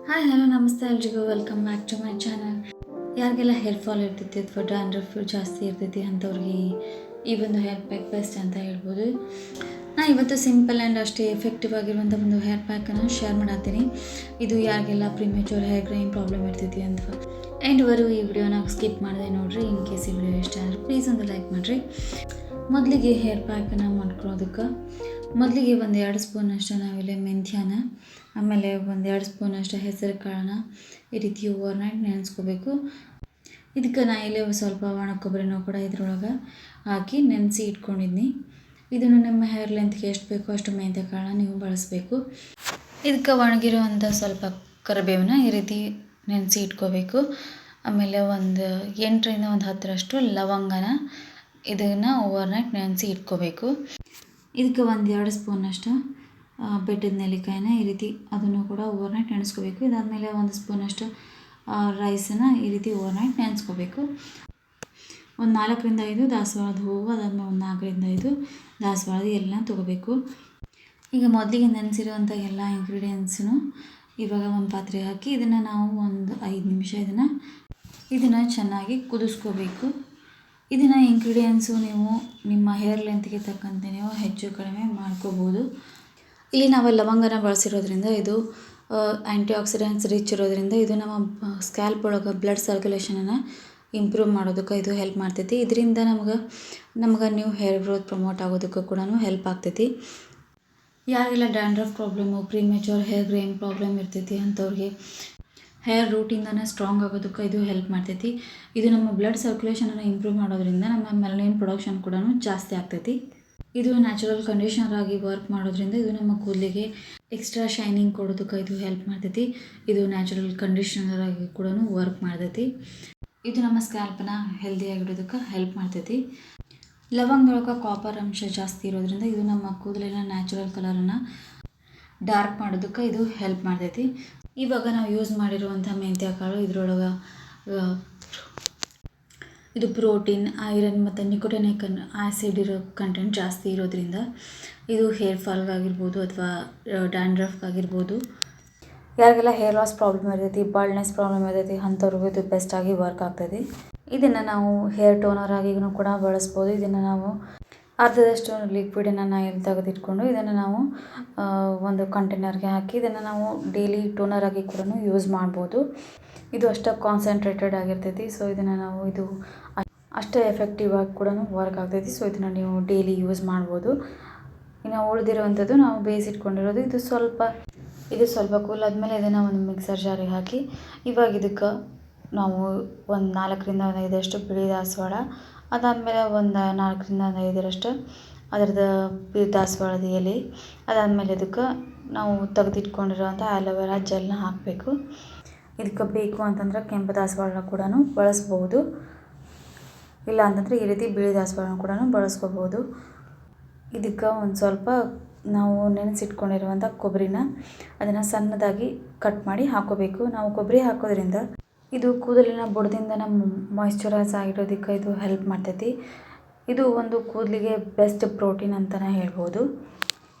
Hi hello ನಮಸ್ತೆ ಎಲ್ರಿಗೂ welcome back to my channel. ಯಾರಿಗೆಲ್ಲ ಹೇರ್ ಫಾಲ್ ಇರ್ತೈತಿ ಅಥವಾ ಡ್ಯಾಂಡ್ರಫ್ ಜಾಸ್ತಿ ಇರ್ತೈತಿ ಅಂಥವ್ರಿಗೆ ಈ ಒಂದು ಹೇರ್ ಪ್ಯಾಕ್ ಬೆಸ್ಟ್ ಅಂತ ಹೇಳ್ಬೋದು. ನಾನು ಇವತ್ತು ಸಿಂಪಲ್ ಆ್ಯಂಡ್ ಅಷ್ಟೇ ಎಫೆಕ್ಟಿವ್ ಆಗಿರುವಂಥ ಒಂದು ಹೇರ್ ಪ್ಯಾಕನ್ನು ಶೇರ್ ಮಾಡತ್ತೀನಿ. ಇದು ಯಾರಿಗೆಲ್ಲ ಪ್ರಿಮೇಚೂರ್ ಹೇರ್ ಗ್ರೈನ್ ಪ್ರಾಬ್ಲಮ್ ಇರ್ತೈತಿ ಅಂತ ಎಂಡ್ವರೆಗೂ ಈ ವಿಡಿಯೋನ ಸ್ಕಿಪ್ ಮಾಡಿದೆ ನೋಡಿರಿ. ಇನ್ ಕೇಸ್ ಈ ವಿಡಿಯೋ ಇಷ್ಟ ಆದರೆ ಪ್ಲೀಸ್ ಒಂದು ಲೈಕ್ ಮಾಡಿರಿ. ಮೊದಲಿಗೆ ಹೇರ್ ಪ್ಯಾಕನ್ನು ಮಾಡ್ಕೊಳ್ಳೋದಕ್ಕೆ ಮೊದಲಿಗೆ ಒಂದು 2 ಸ್ಪೂನಷ್ಟು ನಾವಿಲ್ಲಿ ಮೆಂತ್ಯನ, ಆಮೇಲೆ ಒಂದು 2 ಸ್ಪೂನಷ್ಟು ಹೆಸರು ಕಾಳನ್ನ ಈ ರೀತಿ ಓವರ್ನೈಟ್ ನೆನೆಸ್ಕೋಬೇಕು. ಇದಕ್ಕೆ ನಾನು ಇಲ್ಲಿ ಸ್ವಲ್ಪ ಒಣ ಕೊಬ್ಬರಿನೂ ಕೂಡ ಇದ್ರೊಳಗೆ ಹಾಕಿ ನೆನೆಸಿ ಇಟ್ಕೊಂಡಿದ್ನಿ. ಇದನ್ನು ನಿಮ್ಮ ಹೇರ್ ಲೆಂತ್ಗೆ ಎಷ್ಟು ಬೇಕೋ ಅಷ್ಟು ಮೆಂತ್ಯ ಕಾಳನ್ನ ನೀವು ಬಳಸಬೇಕು. ಇದಕ್ಕೆ ಒಣಗಿರುವಂಥ ಸ್ವಲ್ಪ ಕರಿಬೇವನ್ನ ಈ ರೀತಿ ನೆನೆಸಿ ಇಟ್ಕೋಬೇಕು. ಆಮೇಲೆ ಒಂದು 8ರಿಂದ 10ರಷ್ಟು ಲವಂಗನ ಇದನ್ನು ಓವರ್ನೈಟ್ ನೆನೆಸಿ ಇಟ್ಕೋಬೇಕು. ಇದಕ್ಕೆ ಒಂದು 2 ಸ್ಪೂನಷ್ಟು ಬೆಟ್ಟದ ನೆಲ್ಲಿಕಾಯಿನ ಈ ರೀತಿ ಅದನ್ನು ಕೂಡ ಓವರ್ನೈಟ್ ನೆನೆಸ್ಕೋಬೇಕು. ಇದಾದಮೇಲೆ 1 ಸ್ಪೂನಷ್ಟು ರೈಸನ್ನು ಈ ರೀತಿ ಓವರ್ನೈಟ್ ನೆನೆಸ್ಕೋಬೇಕು. ಒಂದು 4ರಿಂದ 5 ದಾಸವಾಳದ ಹೂವು, ಅದಾದಮೇಲೆ ಒಂದು 4ರಿಂದ 5 ದಾಸವಾಳದ ಎಲೆನ ತೊಗೋಬೇಕು. ಈಗ ಮೊದಲಿಗೆ ನೆನೆಸಿರುವಂಥ ಎಲ್ಲ ಇಂಗ್ರೀಡಿಯೆಂಟ್ಸನ್ನು ಇವಾಗ ಒಂದು ಪಾತ್ರೆಗೆ ಹಾಕಿ ಇದನ್ನು ನಾವು ಒಂದು 5 ನಿಮಿಷ ಇದನ್ನು ಚೆನ್ನಾಗಿ ಕುದಿಸ್ಕೋಬೇಕು. ಇದನ್ನು ಇಂಗ್ರೀಡಿಯೆಂಟ್ಸು ನೀವು ನಿಮ್ಮ ಹೇರ್ ಲೆಂತ್ಗೆ ತಕ್ಕಂತೆ ನೀವು ಹೆಚ್ಚು ಕಡಿಮೆ ಮಾಡ್ಕೋಬೋದು. ಇಲ್ಲಿ ನಾವು ಲವಂಗನ ಬಳಸಿರೋದ್ರಿಂದ ಇದು ಆ್ಯಂಟಿ ಆಕ್ಸಿಡೆಂಟ್ಸ್ ರಿಚ್ ಇರೋದ್ರಿಂದ ಇದು ನಮ್ಮ ಸ್ಕ್ಯಾಲ್ಪ್ ಒಳಗೆ ಬ್ಲಡ್ ಸರ್ಕ್ಯುಲೇಷನನ್ನು ಇಂಪ್ರೂವ್ ಮಾಡೋದಕ್ಕೆ ಇದು ಹೆಲ್ಪ್ ಮಾಡ್ತೈತಿ. ಇದರಿಂದ ನಮಗೆ ನ್ಯೂ ಹೇರ್ ಗ್ರೋತ್ ಪ್ರಮೋಟ್ ಆಗೋದಕ್ಕೆ ಕೂಡ ಹೆಲ್ಪ್ ಆಗ್ತೈತಿ. ಯಾರಿಗೆಲ್ಲ dandruff problem, premature hair greying problem ಇರ್ತೈತಿ ಅಂಥವ್ರಿಗೆ ಹೇರ್ ರೂಟಿಂದನೇ ಸ್ಟ್ರಾಂಗ್ ಆಗೋದಕ್ಕೆ ಇದು ಹೆಲ್ಪ್ ಮಾಡ್ತೈತಿ. ಇದು ನಮ್ಮ ಬ್ಲಡ್ ಸರ್ಕ್ಯುಲೇಷನನ್ನು ಇಂಪ್ರೂವ್ ಮಾಡೋದ್ರಿಂದ ನಮ್ಮ ಮೆಲನಿನ್ ಪ್ರೊಡಕ್ಷನ್ ಕೂಡ ಜಾಸ್ತಿ ಆಗ್ತೈತಿ. ಇದು ನ್ಯಾಚುರಲ್ ಕಂಡೀಷ್ನರ್ ಆಗಿ ವರ್ಕ್ ಮಾಡೋದ್ರಿಂದ ಇದು ನಮ್ಮ ಕೂದಲಿಗೆ ಎಕ್ಸ್ಟ್ರಾ ಶೈನಿಂಗ್ ಕೊಡೋದಕ್ಕೆ ಇದು ಹೆಲ್ಪ್ ಮಾಡ್ತೈತಿ. ಇದು ನ್ಯಾಚುರಲ್ ಕಂಡೀಷ್ನರ್ ಆಗಿ ಕೂಡ ವರ್ಕ್ ಮಾಡ್ತೈತಿ. ಇದು ನಮ್ಮ ಸ್ಕ್ಯಾಲ್ಪನ್ನ ಹೆಲ್ದಿಯಾಗಿಡೋದಕ್ಕೆ ಹೆಲ್ಪ್ ಮಾಡ್ತೈತಿ. ಲವಂಗದೊಳಗೆ ಕಾಪರ್ ಅಂಶ ಜಾಸ್ತಿ ಇರೋದ್ರಿಂದ ಇದು ನಮ್ಮ ಕೂದಲಿನ ನ್ಯಾಚುರಲ್ ಕಲರನ್ನು ಡಾರ್ಕ್ ಮಾಡೋದಕ್ಕೆ ಇದು ಹೆಲ್ಪ್ ಮಾಡ್ತೈತಿ. ಇವಾಗ ನಾವು ಯೂಸ್ ಮಾಡಿರುವಂಥ ಮೆಂತ್ಯ ಕಾಳು ಇದರೊಳಗೆ ಇದು ಪ್ರೋಟೀನ್, ಐರನ್ ಮತ್ತು ನಿಕೋಟಿನಿಕ್ ಆ್ಯಸಿಡ್ ಇರೋ ಕಂಟೆಂಟ್ ಜಾಸ್ತಿ ಇರೋದ್ರಿಂದ ಇದು ಹೇರ್ ಫಾಲ್ಗಾಗಿರ್ಬೋದು ಅಥವಾ ಡ್ಯಾಂಡ್ರಫ್ಗಾಗಿರ್ಬೋದು, ಯಾರಿಗೆಲ್ಲ ಹೇರ್ ಲಾಸ್ ಪ್ರಾಬ್ಲಮ್ ಇರ್ತೈತಿ, ಬಾಲ್ಡ್ನೆಸ್ ಪ್ರಾಬ್ಲಮ್ ಇರ್ತೈತಿ ಅಂಥವ್ರಿಗೂ ಇದು ಬೆಸ್ಟಾಗಿ ವರ್ಕ್ ಆಗ್ತೈತಿ. ಇದನ್ನು ನಾವು ಹೇರ್ ಟೋನರ್ ಆಗಿನೂ ಕೂಡ ಬಳಸ್ಬೋದು. ಇದನ್ನು ನಾವು ಅರ್ಧದಷ್ಟು ಲಿಕ್ವಿಡನ್ನು ನಾನು ಇಲ್ಲಿ ತೆಗೆದಿಟ್ಕೊಂಡು ಇದನ್ನು ನಾವು ಒಂದು ಕಂಟೈನರ್ಗೆ ಹಾಕಿ ಇದನ್ನು ನಾವು ಡೈಲಿ ಟೋನರ್ ಆಗಿ ಕೂಡ ಯೂಸ್ ಮಾಡ್ಬೋದು. ಇದು ಅಷ್ಟು ಕಾನ್ಸಂಟ್ರೇಟೆಡ್ ಆಗಿರ್ತೈತಿ. ಸೊ ಇದನ್ನು ನಾವು ಇದು ಅಷ್ಟೇ ಎಫೆಕ್ಟಿವ್ ಆಗಿ ಕೂಡ ವರ್ಕ್ ಆಗ್ತೈತಿ. ಸೊ ಇದನ್ನು ನೀವು ಡೈಲಿ ಯೂಸ್ ಮಾಡ್ಬೋದು. ಇನ್ನು ಉಳಿದಿರುವಂಥದ್ದು ನಾವು ಬೇಯಿಸಿಟ್ಕೊಂಡಿರೋದು ಇದು ಸ್ವಲ್ಪ ಕೂಲ್ ಆದಮೇಲೆ ಇದನ್ನು ಒಂದು ಮಿಕ್ಸರ್ ಜಾರಿಗೆ ಹಾಕಿ ಇವಾಗ ಇದಕ್ಕೆ ನಾವು ಒಂದು 4ರಿಂದ 5 ಬಿಳಿ ದಾಸವಾಳ, ಅದಾದಮೇಲೆ ಒಂದು 4ರಿಂದ 5 ಅದರದ್ದು ಬಿಳಿ ದಾಸವಾಳದ ಎಲೆ, ಅದಾದಮೇಲೆ ಇದಕ್ಕೆ ನಾವು ತೆಗೆದಿಟ್ಕೊಂಡಿರೋಂಥ ಆಲೋವೆರಾ ಜೆಲ್ನ ಹಾಕಬೇಕು. ಇದಕ್ಕೆ ಬೇಕು ಅಂತಂದ್ರೆ ಕೆಂಪು ದಾಸವಾಳನ ಕೂಡ ಬಳಸ್ಬೋದು, ಇಲ್ಲ ಅಂತಂದರೆ ಈ ರೀತಿ ಬಿಳಿ ದಾಸವಾಳನ ಕೂಡ ಬಳಸ್ಕೋಬೋದು. ಇದಕ್ಕೆ ಒಂದು ಸ್ವಲ್ಪ ನಾವು ನೆನೆಸಿಟ್ಕೊಂಡಿರುವಂಥ ಕೊಬ್ಬರಿನ ಅದನ್ನು ಸಣ್ಣದಾಗಿ ಕಟ್ ಮಾಡಿ ಹಾಕೋಬೇಕು. ನಾವು ಕೊಬ್ಬರಿ ಹಾಕೋದ್ರಿಂದ ಇದು ಕೂದಲಿನ ಬುಡದಿಂದ ನಮ್ಮ ಮಾಯಿಶ್ಚರೈಸ್ ಆಗಿರೋದಕ್ಕೆ ಇದು ಹೆಲ್ಪ್ ಮಾಡ್ತೈತಿ. ಇದು ಒಂದು ಕೂದಲಿಗೆ ಬೆಸ್ಟ್ ಪ್ರೋಟೀನ್ ಅಂತಲೇ ಹೇಳ್ಬೋದು.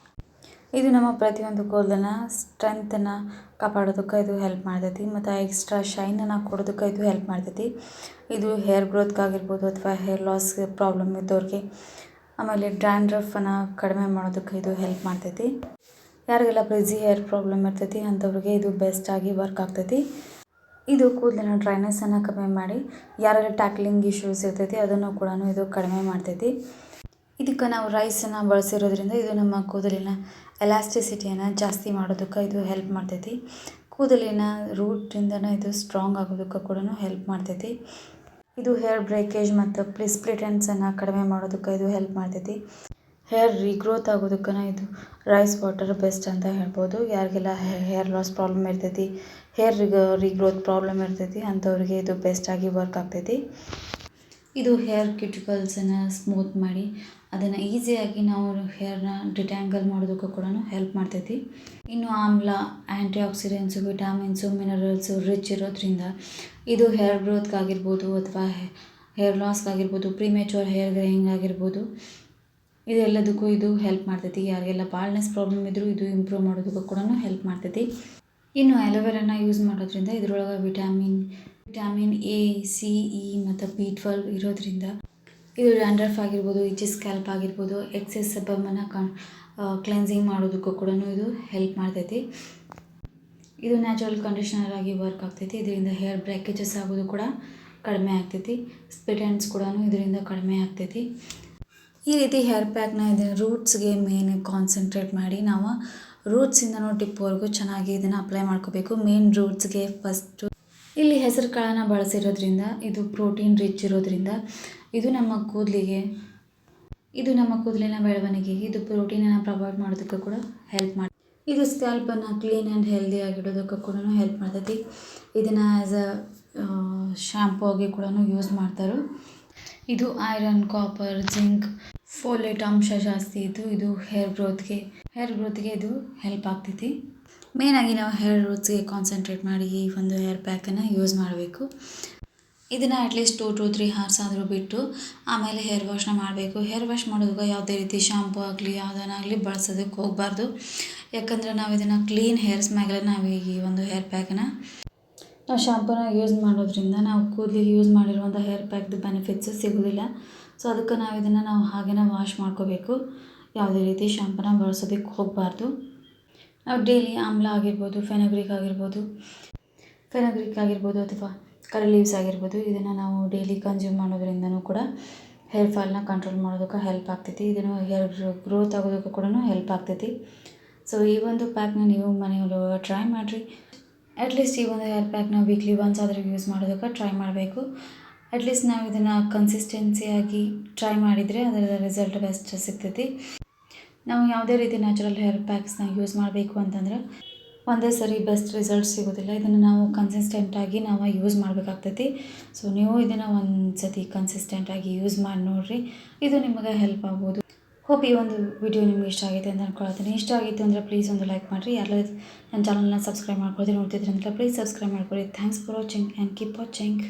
ಇದು ನಮ್ಮ ಪ್ರತಿಯೊಂದು ಕೂದಲನ್ನ ಸ್ಟ್ರೆಂತನ್ನು ಕಾಪಾಡೋದಕ್ಕೆ ಇದು ಹೆಲ್ಪ್ ಮಾಡ್ತೈತಿ ಮತ್ತು ಎಕ್ಸ್ಟ್ರಾ ಶೈನನ್ನು ಕೊಡೋದಕ್ಕೆ ಇದು ಹೆಲ್ಪ್ ಮಾಡ್ತೈತಿ. ಇದು ಹೇರ್ ಗ್ರೋತ್ಗಾಗಿರ್ಬೋದು ಅಥವಾ ಹೇರ್ ಲಾಸ್ ಪ್ರಾಬ್ಲಮ್ ಇದ್ದವ್ರಿಗೆ, ಆಮೇಲೆ ಡ್ಯಾಂಡ್ರಫನ್ನು ಕಡಿಮೆ ಮಾಡೋದಕ್ಕೆ ಇದು ಹೆಲ್ಪ್ ಮಾಡ್ತೈತಿ. ಯಾರಿಗೆಲ್ಲ ಫ್ರಿಝಿ ಹೇರ್ ಪ್ರಾಬ್ಲಮ್ ಇರ್ತೈತಿ ಅಂಥವ್ರಿಗೆ ಇದು ಬೆಸ್ಟಾಗಿ ವರ್ಕ್ ಆಗ್ತೈತಿ. ಇದು ಕೂದಲಿನ ಡ್ರೈನೆಸ್ಸನ್ನು ಕಡಿಮೆ ಮಾಡಿ ಯಾರೆಲ್ಲ ಟ್ಯಾಕ್ಲಿಂಗ್ ಇಶ್ಯೂಸ್ ಇರ್ತೈತಿ ಅದನ್ನು ಕೂಡ ಇದು ಕಡಿಮೆ ಮಾಡ್ತೈತಿ. ಇದಕ್ಕೆ ನಾವು ರೈಸನ್ನು ಬಳಸಿರೋದ್ರಿಂದ ಇದು ನಮ್ಮ ಕೂದಲಿನ ಎಲಾಸ್ಟಿಸಿಟಿಯನ್ನು ಜಾಸ್ತಿ ಮಾಡೋದಕ್ಕೆ ಇದು ಹೆಲ್ಪ್ ಮಾಡ್ತೈತಿ. ಕೂದಲಿನ ರೂಟಿಂದನೇ ಇದು ಸ್ಟ್ರಾಂಗ್ ಆಗೋದಕ್ಕೆ ಕೂಡ ಹೆಲ್ಪ್ ಮಾಡ್ತೈತಿ. ಇದು ಹೇರ್ ಬ್ರೇಕೇಜ್ ಮತ್ತು ಸ್ಪ್ಲಿಟ್ ಎಂಡ್ಸನ್ನು ಕಡಿಮೆ ಮಾಡೋದಕ್ಕೆ ಇದು ಹೆಲ್ಪ್ ಮಾಡ್ತೈತಿ. ಹೇರ್ ರೀಗ್ರೋತ್ ಆಗೋದಕ್ಕೆ ಇದು ರೈಸ್ ವಾಟರ್ ಬೆಸ್ಟ್ ಅಂತ ಹೇಳ್ಬೋದು. ಯಾರಿಗೆಲ್ಲ ಹೇರ್ ಲಾಸ್ ಪ್ರಾಬ್ಲಮ್ ಇರ್ತೈತಿ, ಹೇರ್ ರೀಗ್ರೋತ್ ಪ್ರಾಬ್ಲಮ್ ಇರ್ತೈತಿ ಅಂಥವ್ರಿಗೆ ಇದು ಬೆಸ್ಟಾಗಿ ವರ್ಕ್ ಆಗ್ತೈತಿ. ಇದು ಹೇರ್ ಕ್ಯೂಟಿಕಲ್ಸನ್ನು ಸ್ಮೂತ್ ಮಾಡಿ ಅದನ್ನು ಈಸಿಯಾಗಿ ನಾವು ಹೇರ್ನ ಡಿಟ್ಯಾಂಗಲ್ ಮಾಡೋದಕ್ಕೂ ಕೂಡ ಹೆಲ್ಪ್ ಮಾಡ್ತೈತಿ. ಇನ್ನು ಆಮ್ಲ, ಆ್ಯಂಟಿ ಆಕ್ಸಿಡೆಂಟ್ಸು, ವಿಟಾಮಿನ್ಸು, ಮಿನರಲ್ಸು ರಿಚ್ ಇರೋದ್ರಿಂದ ಇದು ಹೇರ್ ಗ್ರೋತ್ಗಾಗಿರ್ಬೋದು ಅಥವಾ ಹೇರ್ ಲಾಸ್ಗಾಗಿರ್ಬೋದು, ಪ್ರಿಮೇಚೂರ್ ಹೇರ್ ಗ್ರೈಯಿಂಗ್ ಆಗಿರ್ಬೋದು, ಇದೆಲ್ಲದಕ್ಕೂ ಇದು ಹೆಲ್ಪ್ ಮಾಡ್ತೈತಿ. ಯಾರಿಗೆಲ್ಲ ಬಾಲ್ಡ್ನೆಸ್ ಪ್ರಾಬ್ಲಮ್ ಇದ್ದರೂ ಇದು ಇಂಪ್ರೂವ್ ಮಾಡೋದಕ್ಕೂ ಕೂಡ ಹೆಲ್ಪ್ ಮಾಡ್ತೈತಿ. ಇನ್ನು ಅಲೋವೆರಾನ ಯೂಸ್ ಮಾಡೋದ್ರಿಂದ ಇದರೊಳಗೆ ವಿಟಾಮಿನ್ ಎ, ಸಿ, ಇ ಮತ್ತು B12 ಇರೋದ್ರಿಂದ ಇದು ಡ್ಯಾಂಡ್ರಫ್ ಆಗಿರ್ಬೋದು, ಇಚಿ ಸ್ಕ್ಯಾಲ್ಪ್ ಆಗಿರ್ಬೋದು, ಎಕ್ಸೆಸ್ ಸೆಬಮನ್ನು ಕ್ಲೆನ್ಸಿಂಗ್ ಮಾಡೋದಕ್ಕೂ ಕೂಡ ಇದು ಹೆಲ್ಪ್ ಮಾಡ್ತೈತಿ. ಇದು ನ್ಯಾಚುರಲ್ ಕಂಡೀಷ್ನರ್ ಆಗಿ ವರ್ಕ್ ಆಗ್ತೈತಿ. ಇದರಿಂದ ಹೇರ್ ಬ್ರೇಕೇಜಸ್ ಆಗೋದು ಕೂಡ ಕಡಿಮೆ ಆಗ್ತೈತಿ. ಸ್ಪ್ಲಿಟ್ ಎಂಡ್ಸ್ ಕೂಡ ಇದರಿಂದ ಕಡಿಮೆ ಆಗ್ತೈತಿ. ಈ ರೀತಿ ಹೇರ್ ಪ್ಯಾಕ್ನ ಇದನ್ನು ರೂಟ್ಸ್ಗೆ ಮೇನ್ ಕಾನ್ಸಂಟ್ರೇಟ್ ಮಾಡಿ ನಾವು ರೂಟ್ಸಿಂದನೂ ಟಿಪ್ವರೆಗೂ ಚೆನ್ನಾಗಿ ಇದನ್ನು ಅಪ್ಲೈ ಮಾಡ್ಕೋಬೇಕು. ಮೇನ್ ರೂಟ್ಸ್ಗೆ ಫಸ್ಟು ಇಲ್ಲಿ ಹೆಸರು ಕಾಳನ್ನು ಬಳಸಿರೋದ್ರಿಂದ ಇದು ಪ್ರೋಟೀನ್ ರಿಚ್ ಇರೋದ್ರಿಂದ ಇದು ನಮ್ಮ ಕೂದಲಿನ ಬೆಳವಣಿಗೆಗೆ ಇದು ಪ್ರೋಟೀನನ್ನು ಪ್ರೊವೈಡ್ ಮಾಡೋದಕ್ಕೂ ಕೂಡ ಹೆಲ್ಪ್ ಮಾಡಿ. ಇದು ಸ್ಕ್ಯಾಲ್ಪನ್ನು ಕ್ಲೀನ್ ಆ್ಯಂಡ್ ಹೆಲ್ದಿ ಆಗಿಡೋದಕ್ಕೂ ಕೂಡ ಹೆಲ್ಪ್ ಮಾಡ್ತೈತಿ. ಇದನ್ನು ಆ್ಯಸ್ ಅ ಶ್ಯಾಂಪೂ ಆಗಿ ಕೂಡ ಯೂಸ್ ಮಾಡ್ತಾರೆ. ಇದು ಐರನ್, ಕಾಪರ್, ಜಿಂಕ್, ಫೋಲೇಟ್ ಅಂಶ ಜಾಸ್ತಿ ಇದ್ದು ಇದು ಹೇರ್ ಗ್ರೋತ್ಗೆ ಇದು ಹೆಲ್ಪ್ ಆಗ್ತೈತಿ. ಮೇಯ್ನಾಗಿ ನಾವು ಹೇರ್ ರೂಟ್ಸ್ಗೆ ಕಾನ್ಸಂಟ್ರೇಟ್ ಮಾಡಿ ಈ ಒಂದು ಹೇರ್ ಪ್ಯಾಕನ್ನು ಯೂಸ್ ಮಾಡಬೇಕು. ಇದನ್ನು ಅಟ್ಲೀಸ್ಟ್ 2 to 3 hours ಆದರೂ ಬಿಟ್ಟು ಆಮೇಲೆ ಹೇರ್ ವಾಶ್ನ ಮಾಡಬೇಕು. ಹೇರ್ ವಾಶ್ ಮಾಡೋದಾಗ ಯಾವುದೇ ರೀತಿ ಶಾಂಪೂ ಆಗಲಿ ಯಾವುದನ್ನಾಗಲಿ ಬಳಸೋದಕ್ಕೆ ಹೋಗಬಾರ್ದು. ಯಾಕಂದರೆ ನಾವು ಇದನ್ನು ಕ್ಲೀನ್ ಹೇರ್ಸ್ ಮ್ಯಾಗಲೇ ನಾವು ಈ ಒಂದು ಹೇರ್ ಪ್ಯಾಕನ್ನು ನಾವು ಶಾಂಪೂನ ಯೂಸ್ ಮಾಡೋದ್ರಿಂದ ನಾವು ಕೂದಲಿಗೆ ಯೂಸ್ ಮಾಡಿರುವಂಥ ಹೇರ್ ಪ್ಯಾಕ್ದು ಬೆನಿಫಿಟ್ಸು ಸಿಗೋದಿಲ್ಲ. ಸೊ ಅದಕ್ಕೆ ನಾವು ಇದನ್ನು ಹಾಗೇ ವಾಶ್ ಮಾಡ್ಕೋಬೇಕು. ಯಾವುದೇ ರೀತಿ ಶಾಂಪೂನ ಬಳಸೋದಕ್ಕೆ ಹೋಗಬಾರ್ದು. ನಾವು ಡೈಲಿ ಆಮ್ಲ ಆಗಿರ್ಬೋದು, ಫೆನಗ್ರಿಕ್ ಆಗಿರ್ಬೋದು ಅಥವಾ ಕರಿ ಲೀವ್ಸ್ ಆಗಿರ್ಬೋದು, ಇದನ್ನು ನಾವು ಡೈಲಿ ಕನ್ಸ್ಯೂಮ್ ಮಾಡೋದ್ರಿಂದನೂ ಕೂಡ ಹೇರ್ ಫಾಲ್ನ ಕಂಟ್ರೋಲ್ ಮಾಡೋದಕ್ಕೆ ಹೆಲ್ಪ್ ಆಗ್ತೈತಿ. ಇದನ್ನು ಹೇರ್ ಗ್ರೋತ್ ಆಗೋದಕ್ಕೂ ಕೂಡ ಹೆಲ್ಪ್ ಆಗ್ತೈತಿ. ಸೊ ಈ ಒಂದು ಪ್ಯಾಕ್ನ ನೀವು ಮನೆಯಲ್ಲಿ ಟ್ರೈ ಮಾಡಿರಿ. ಅಟ್ಲೀಸ್ಟ್ ಈ ಒಂದು ಹೇರ್ ಪ್ಯಾಕ್ನ ವೀಕ್ಲಿ ಒನ್ಸ್ ಆದರೂ ಯೂಸ್ ಮಾಡೋದಕ್ಕೆ ಟ್ರೈ ಮಾಡಬೇಕು. ಅಟ್ಲೀಸ್ಟ್ ನಾವು ಇದನ್ನು ಕನ್ಸಿಸ್ಟೆನ್ಸಿಯಾಗಿ ಟ್ರೈ ಮಾಡಿದರೆ ಅದರ ರಿಸಲ್ಟ್ ಬೆಸ್ಟ್ ಸಿಗ್ತೈತಿ. ನಾವು ಯಾವುದೇ ರೀತಿ ನ್ಯಾಚುರಲ್ ಹೇರ್ ಪ್ಯಾಕ್ಸ್ನ ಯೂಸ್ ಮಾಡಬೇಕು ಅಂತಂದ್ರೆ ಒಂದೇ ಸರಿ ಬೆಸ್ಟ್ ರಿಸಲ್ಟ್ ಸಿಗೋದಿಲ್ಲ. ಇದನ್ನು ನಾವು ಕನ್ಸಿಸ್ಟೆಂಟಾಗಿ ನಾವು ಯೂಸ್ ಮಾಡಬೇಕಾಗ್ತೈತಿ. ಸೊ ನೀವು ಇದನ್ನು ಒಂದು ಸತಿ ಕನ್ಸಿಸ್ಟೆಂಟಾಗಿ ಯೂಸ್ ಮಾಡಿ ನೋಡಿರಿ. ಇದು ನಿಮಗೆ ಹೆಲ್ಪ್ ಆಗ್ಬೋದು. ಹೋಪ್ ಈ ಒಂದು ವಿಡಿಯೋ ನಿಮ್ಗೆ ಇಷ್ಟ ಆಗೈತೆ ಅಂತ ಅಂದ್ಕೊಳ್ತೀನಿ. ಇಷ್ಟ ಆಗಿತ್ತು ಅಂದರೆ ಪ್ಲೀಸ್ ಒಂದು ಲೈಕ್ ಮಾಡಿರಿ. ಯಾರು ನನ್ನ ಚಾನಲ್ನ ಸಬ್ಸ್ಕ್ರೈಬ್ ಮಾಡ್ಕೊಳ್ತೀನಿ ನೋಡ್ತಿದ್ರೆ ಅಂದರೆ ಪ್ಲೀಸ್ ಸಬ್ಸ್ಕ್ರೈಬ್ ಮಾಡ್ಕೊಳ್ಳಿ. Thanks for watching and keep watching.